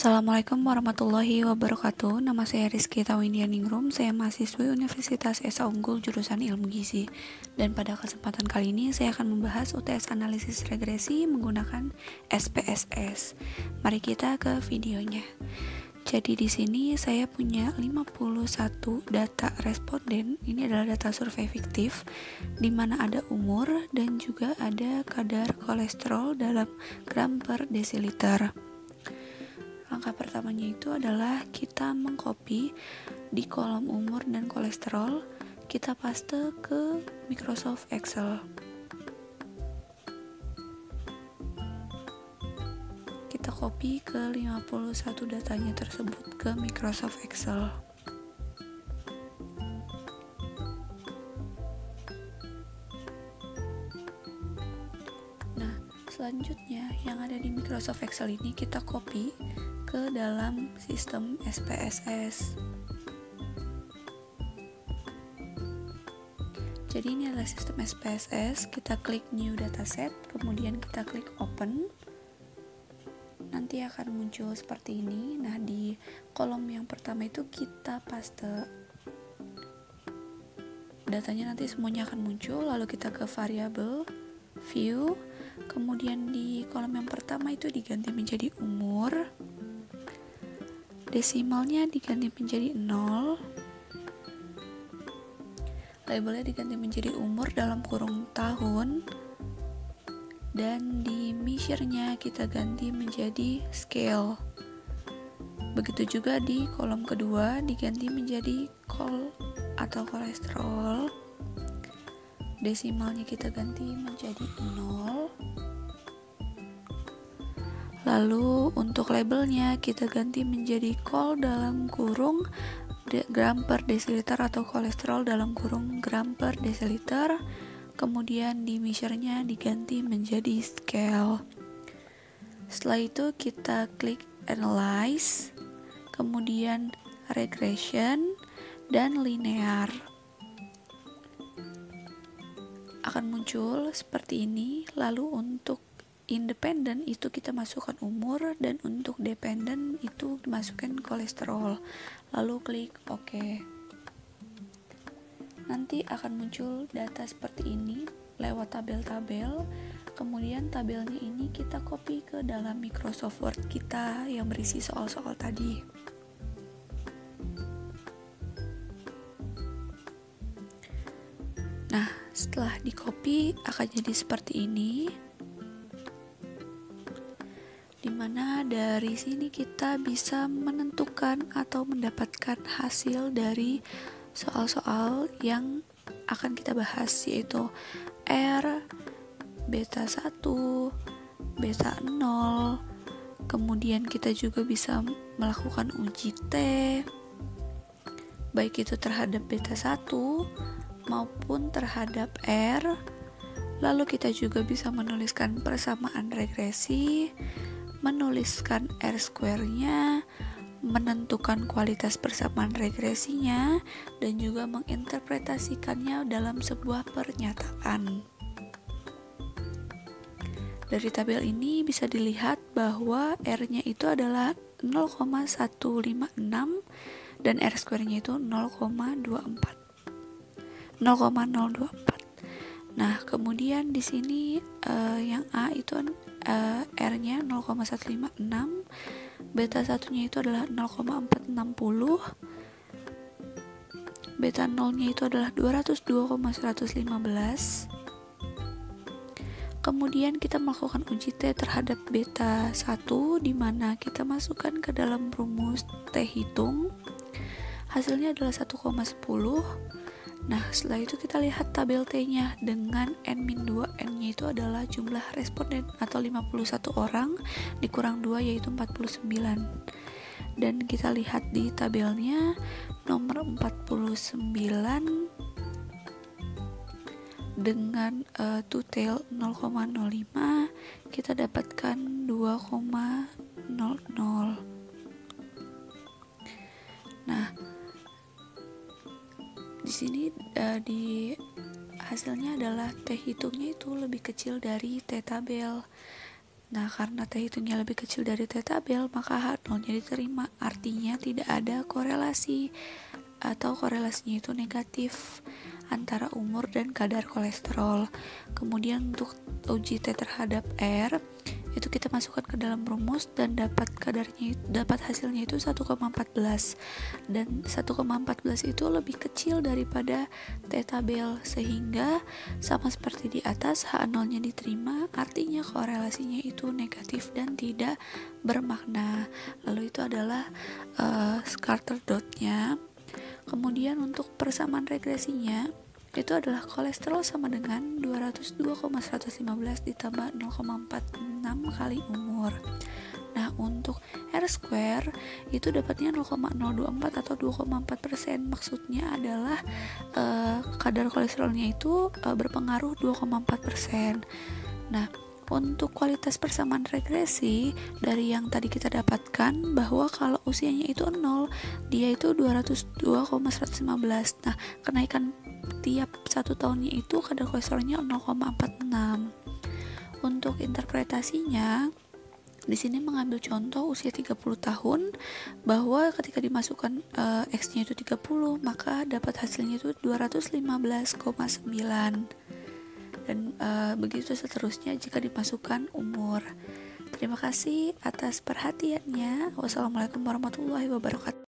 Assalamualaikum warahmatullahi wabarakatuh. Nama saya Rizky Tawindianingrum. Saya mahasiswi Universitas Esa Unggul jurusan Ilmu Gizi. Dan pada kesempatan kali ini saya akan membahas UTS analisis regresi menggunakan SPSS. Mari kita ke videonya. Jadi di sini saya punya 51 data responden. Ini adalah data survei fiktif di mana ada umur dan juga ada kadar kolesterol dalam gram per desiliter. Langkah pertamanya itu adalah kita mengcopy di kolom umur dan kolesterol, kita paste ke Microsoft Excel. Kita copy ke 51 datanya tersebut ke Microsoft Excel. Nah, selanjutnya yang ada di Microsoft Excel ini kita copy ke dalam sistem SPSS. Jadi ini adalah sistem SPSS. Kita klik New Dataset, kemudian kita klik Open. Nanti akan muncul seperti ini. Nah, di kolom yang pertama itu kita paste datanya, nanti semuanya akan muncul. Lalu kita ke variabel View, kemudian di kolom yang pertama itu diganti menjadi umur, desimalnya diganti menjadi 0, labelnya diganti menjadi umur dalam kurung tahun, dan di measure-nya kita ganti menjadi scale. Begitu juga di kolom kedua diganti menjadi col atau kolesterol, desimalnya kita ganti menjadi 0. Lalu untuk labelnya kita ganti menjadi col dalam kurung gram per desiliter atau kolesterol dalam kurung gram per desiliter. Kemudian di measure-nya diganti menjadi scale. Setelah itu kita klik analyze, kemudian regression dan linear. Akan muncul seperti ini. Lalu untuk independen itu kita masukkan umur, dan untuk dependen itu dimasukkan kolesterol. Lalu klik OK. Nanti akan muncul data seperti ini lewat tabel-tabel. Kemudian tabelnya ini kita copy ke dalam Microsoft Word kita yang berisi soal-soal tadi. Nah, setelah di copy akan jadi seperti ini, dimana dari sini kita bisa menentukan atau mendapatkan hasil dari soal-soal yang akan kita bahas, yaitu R, beta 1, beta 0. Kemudian kita juga bisa melakukan uji T, baik itu terhadap beta 1 maupun terhadap R. Lalu kita juga bisa menuliskan persamaan regresi, menuliskan R-square-nya, menentukan kualitas persamaan regresinya, dan juga menginterpretasikannya dalam sebuah pernyataan. Dari tabel ini bisa dilihat bahwa R-nya itu adalah 0,156 dan R-square-nya itu 0,024. Nah, kemudian di sini yang A itu R-nya 0,156, beta 1-nya itu adalah 0,460, beta 0-nya itu adalah 202,115. Kemudian kita melakukan uji T terhadap beta 1, di mana kita masukkan ke dalam rumus T hitung. Hasilnya adalah 1,10. Nah, setelah itu kita lihat tabel T-nya dengan N-2. N-nya itu adalah jumlah responden atau 51 orang dikurang 2 yaitu 49. Dan kita lihat di tabelnya nomor 49 dengan total 0,05 kita dapatkan 2,00. Nah, di sini di hasilnya adalah T hitungnya itu lebih kecil dari T tabel. Nah, karena T hitungnya lebih kecil dari T tabel, maka H0-nya diterima. Artinya tidak ada korelasi atau korelasinya itu negatif antara umur dan kadar kolesterol. Kemudian untuk uji T terhadap R, itu kita masukkan ke dalam rumus dan dapat hasilnya itu 1,14, dan 1,14 itu lebih kecil daripada T tabel, sehingga sama seperti di atas, H0-nya diterima, artinya korelasinya itu negatif dan tidak bermakna. Lalu itu adalah scatter dot-nya. Kemudian untuk persamaan regresinya itu adalah kolesterol sama dengan 202,115 ditambah 0,46 kali umur. Nah, untuk R square itu dapatnya 0,024 atau 2,4%. Maksudnya adalah kadar kolesterolnya itu berpengaruh 2,4%. Nah, untuk kualitas persamaan regresi dari yang tadi kita dapatkan bahwa kalau usianya itu 0, dia itu 202,115. Nah, kenaikan tiap 1 tahunnya itu kadar kolesterolnya 0,46. Untuk interpretasinya, di sini mengambil contoh usia 30 tahun, bahwa ketika dimasukkan X-nya itu 30, maka dapat hasilnya itu 215,9. Dan begitu seterusnya jika dimasukkan umur. Terima kasih atas perhatiannya. Wassalamualaikum warahmatullahi wabarakatuh.